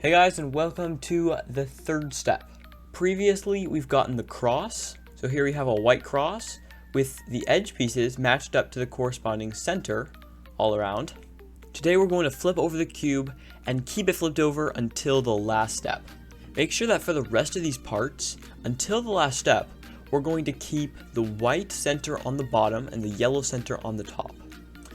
Hey guys, and welcome to the third step. Previously, we've gotten the cross. So here we have a white cross with the edge pieces matched up to the corresponding center all around. Today we're going to flip over the cube and keep it flipped over until the last step. Make sure that for the rest of these parts, until the last step, we're going to keep the white center on the bottom and the yellow center on the top.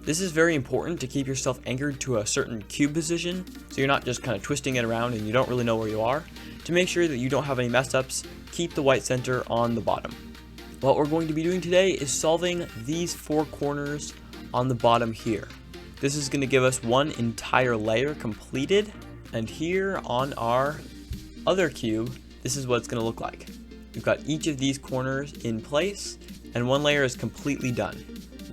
This is very important to keep yourself anchored to a certain cube position, so you're not just kind of twisting it around and you don't really know where you are. To make sure that you don't have any mess ups, keep the white center on the bottom. What we're going to be doing today is solving these four corners on the bottom here. This is going to give us one entire layer completed, and here on our other cube, this is what it's going to look like. We've got each of these corners in place, and one layer is completely done.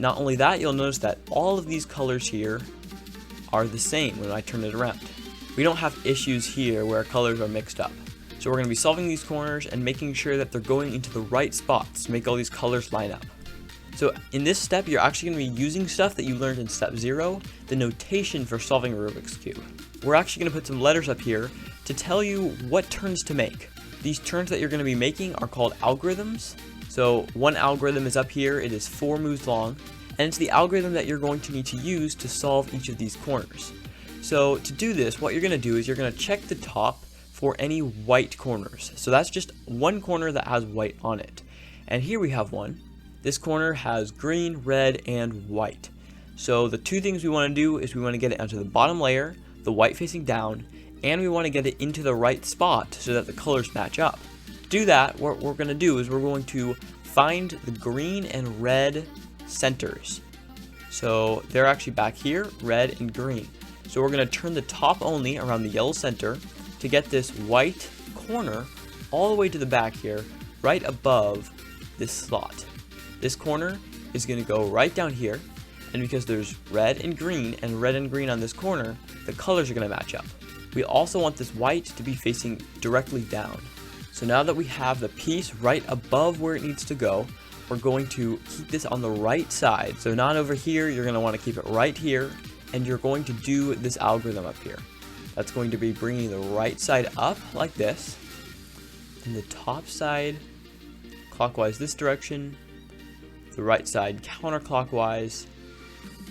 Not only that, you'll notice that all of these colors here are the same when I turn it around. We don't have issues here where colors are mixed up. So we're going to be solving these corners and making sure that they're going into the right spots to make all these colors line up. So in this step, you're actually going to be using stuff that you learned in step 0, the notation for solving a Rubik's Cube. We're actually going to put some letters up here to tell you what turns to make. These turns that you're going to be making are called algorithms. So one algorithm is up here, it is 4 moves long, and it's the algorithm that you're going to need to use to solve each of these corners. So to do this, what you're going to do is you're going to check the top for any white corners. So that's just one corner that has white on it. And here we have one. This corner has green, red, and white. So the two things we want to do is we want to get it onto the bottom layer, the white facing down, and we want to get it into the right spot so that the colors match up. To do that, what we're going to do is we're going to find the green and red centers. So they're actually back here, red and green. So we're going to turn the top only around the yellow center to get this white corner all the way to the back here, right above this slot. This corner is going to go right down here, and because there's red and green on this corner, the colors are going to match up. We also want this white to be facing directly down. So now that we have the piece right above where it needs to go, we're going to keep this on the right side. So not over here, you're going to want to keep it right here, and you're going to do this algorithm up here. That's going to be bringing the right side up like this, and the top side clockwise this direction, the right side counterclockwise,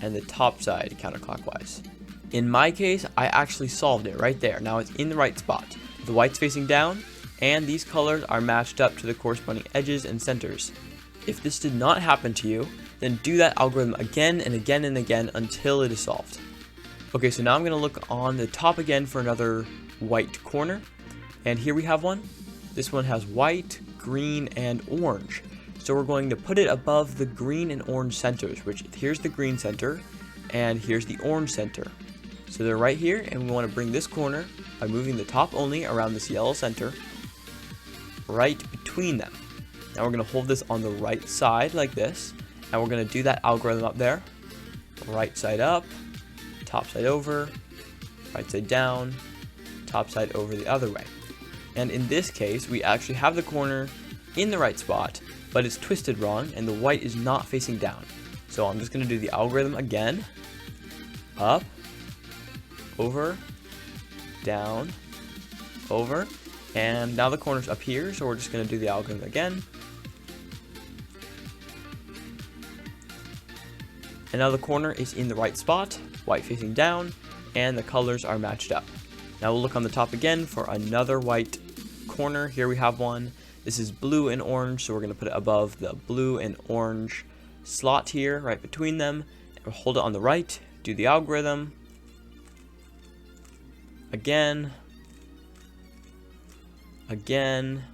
and the top side counterclockwise. In my case, I actually solved it right there. Now it's in the right spot. The white's facing down, and these colors are matched up to the corresponding edges and centers. If this did not happen to you, then do that algorithm again and again and again until it is solved. Okay, so now I'm going to look on the top again for another white corner, and here we have one. This one has white, green, and orange. So we're going to put it above the green and orange centers, which here's the green center, and here's the orange center. So they're right here, and we want to bring this corner by moving the top only around this yellow center, right between them. Now we're going to hold this on the right side like this, and we're going to do that algorithm up there. Right side up, top side over, right side down, top side over the other way. And in this case, we actually have the corner in the right spot, but it's twisted wrong, and the white is not facing down. So I'm just going to do the algorithm again. Up, over, down, over, and now the corner's up here, so we're just going to do the algorithm again. And now the corner is in the right spot, white facing down, and the colors are matched up. Now we'll look on the top again for another white corner. Here we have one. This is blue and orange, so we're going to put it above the blue and orange slot here, right between them. We'll hold it on the right, do the algorithm. Again.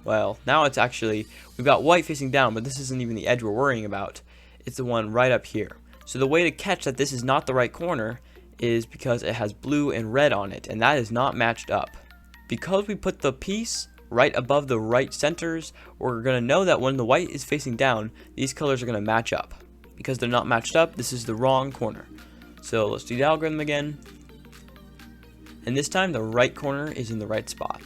Well, now it's actually, we've got white facing down, but this isn't even the edge we're worrying about. It's the one right up here. So the way to catch that this is not the right corner is because it has blue and red on it, and that is not matched up. Because we put the piece right above the right centers, we're going to know that when the white is facing down, these colors are going to match up. Because they're not matched up, this is the wrong corner. So let's do the algorithm again. And this time the right corner is in the right spot.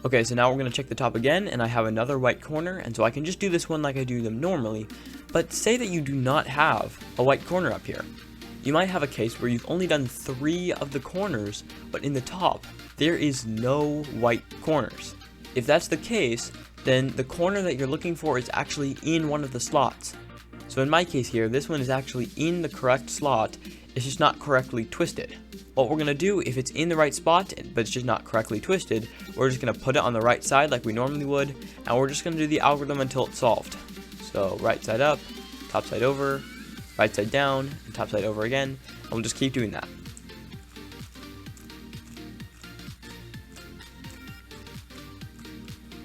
Okay, so now we're going to check the top again, and I have another white corner, and so I can just do this one like I do them normally. But say that you do not have a white corner up here. you might have a case where you've only done 3 of the corners, but in the top, there is no white corners. If that's the case, then the corner that you're looking for is actually in one of the slots. So in my case here, this one is actually in the correct slot, it's just not correctly twisted. What we're going to do, if it's in the right spot, but it's just not correctly twisted, we're just going to put it on the right side like we normally would, and we're just going to do the algorithm until it's solved. So right side up, top side over, right side down, and top side over again, and we'll just keep doing that.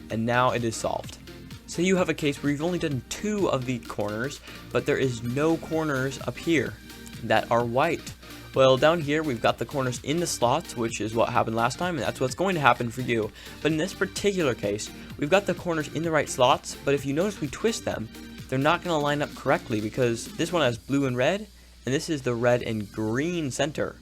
And now it is solved. Say you have a case where you've only done 2 of the corners, but there is no corners up here that are white. Well, down here we've got the corners in the slots, which is what happened last time, and that's what's going to happen for you. But in this particular case, we've got the corners in the right slots, but if you notice we twist them, they're not going to line up correctly because this one has blue and red, and this is the red and green center.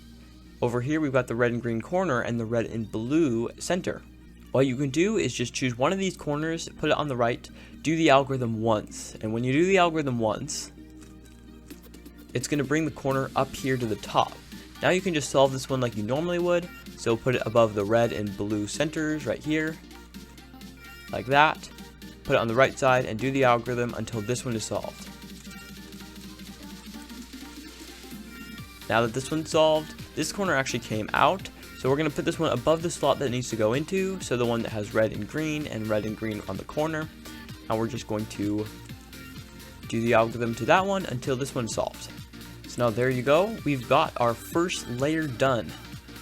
Over here we've got the red and green corner and the red and blue center. What you can do is just choose one of these corners, put it on the right, do the algorithm once, and when you do the algorithm once, it's going to bring the corner up here to the top. Now you can just solve this one like you normally would, so put it above the red and blue centers right here, like that, put it on the right side and do the algorithm until this one is solved. Now that this one's solved, this corner actually came out, so we're going to put this one above the slot that it needs to go into, so the one that has red and green on the corner, and we're just going to do the algorithm to that one until this one's solved. So now there you go, we've got our first layer done.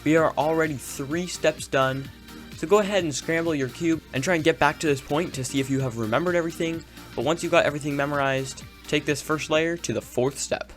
We are already 3 steps done, so go ahead and scramble your cube and try and get back to this point to see if you have remembered everything, but once you've got everything memorized, take this first layer to the 4th step.